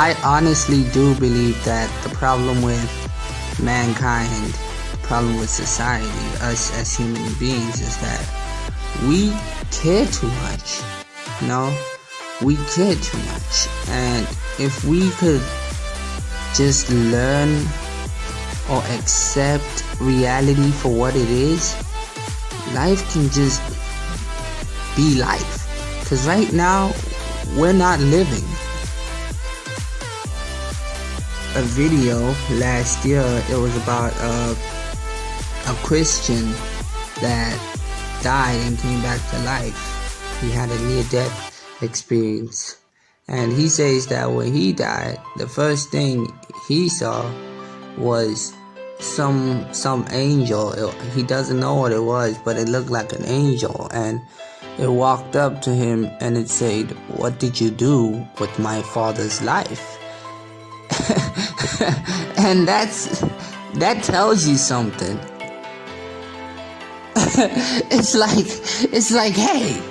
I honestly do believe that the problem with mankind, the problem with society, us as human beings, is that we care too much. You know, we care too much. And if we could just learn or accept reality for what it is, life can just be life. Because right now, we're not living. A video last year, it was about a Christian that died and came back to life. He had a near-death experience. And he says that when he died, the first thing he saw was some angel. He doesn't know what it was, but it looked like an angel, and it walked up to him and it said, "What did you do with my father's life?" And that tells you something. It's like, hey,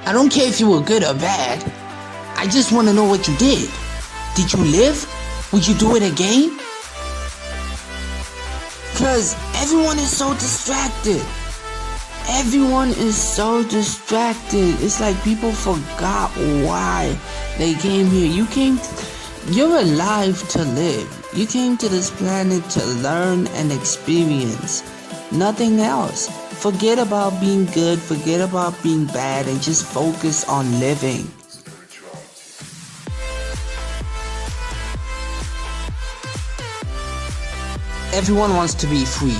I don't care if you were good or bad. I just want to know what you did. Did you live? Would you do it again? Because everyone is so distracted. Everyone is so distracted. It's like people forgot why they came here. You're alive to live. You came to this planet to learn and experience. Nothing else. Forget about being good, forget about being bad, and just focus on living. Everyone wants to be free,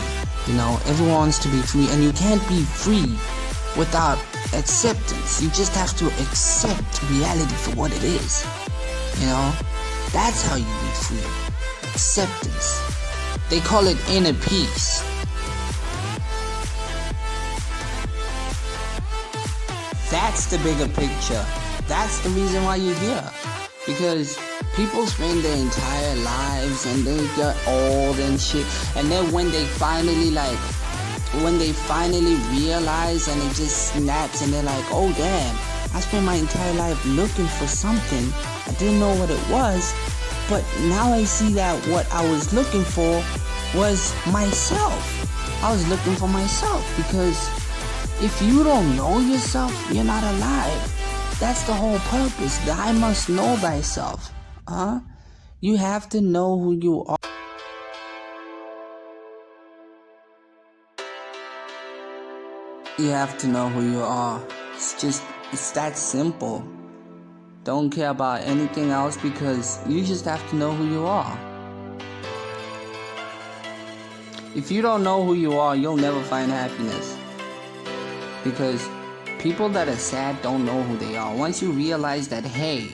you know, everyone wants to be free, and you can't be free without acceptance. You just have to accept reality for what it is, you know. That's how you be free. Acceptance. They call it inner peace. That's the bigger picture. That's the reason why you're here. Because people spend their entire lives and they get old and shit, and then when they finally realize and it just snaps and they're like, oh damn, I spent my entire life looking for something. I didn't know what it was, but now I see that what I was looking for was myself. I was looking for myself, because if you don't know yourself, you're not alive. That's the whole purpose. Thou must know thyself. You have to know who you are. You have to know who you are. It's that simple. Don't care about anything else, because you just have to know who you are. If you don't know who you are, you'll never find happiness. Because people that are sad don't know who they are. Once you realize that, hey,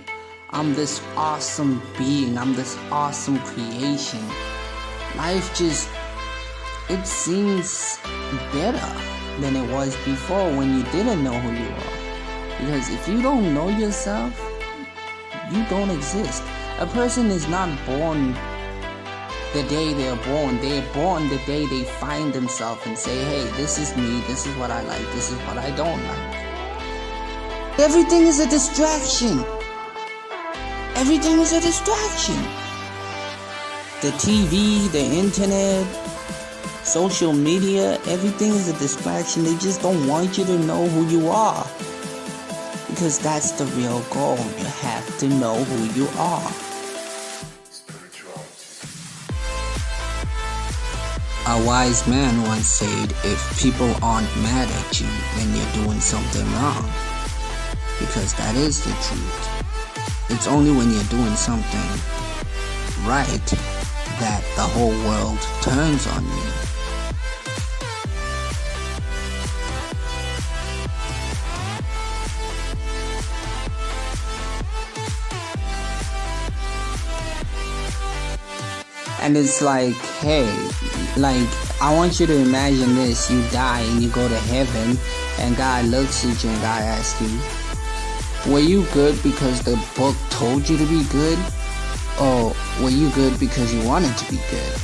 I'm this awesome being, I'm this awesome creation, life it seems better than it was before when you didn't know who you are. Because if you don't know yourself, you don't exist. A person is not born the day they're born. They're born the day they find themselves and say, hey, this is me, this is what I like, this is what I don't like. Everything is a distraction. Everything is a distraction. The TV, the internet, social media, everything is a distraction. They just don't want you to know who you are. Because that's the real goal. You have to know who you are. A wise man once said, if people aren't mad at you, then you're doing something wrong. Because that is the truth. It's only when you're doing something right that the whole world turns on you. And it's like, hey, I want you to imagine this. You die and you go to heaven, and God looks at you and God asks you, were you good because the book told you to be good? Or were you good because you wanted to be good?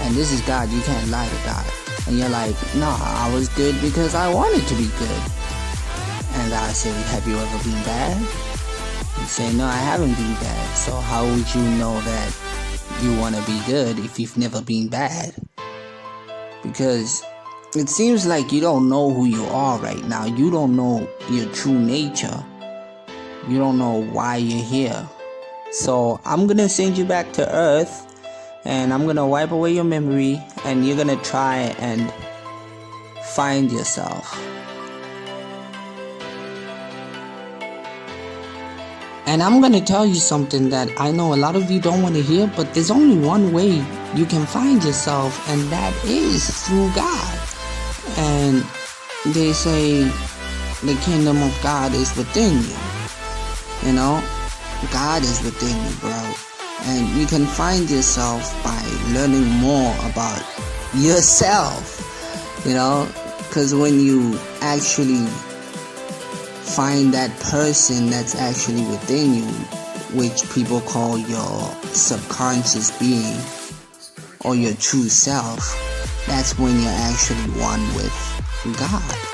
And this is God, you can't lie to God. And you're like, nah, I was good because I wanted to be good. And God said, have you ever been bad? You say, no, I haven't been bad. So how would you know that you want to be good if you've never been bad? Because it seems like you don't know who you are right now. You don't know your true nature. You don't know why you're here. So I'm gonna send you back to Earth, and I'm gonna wipe away your memory, and you're gonna try and find yourself. And I'm gonna tell you something that I know a lot of you don't want to hear, but there's only one way you can find yourself, and that is through God. And they say the kingdom of God is within you. You know, God is within you, bro. And you can find yourself by learning more about yourself. You know, because when you actually find that person that's actually within you, which people call your subconscious being or your true self, that's when you're actually one with God.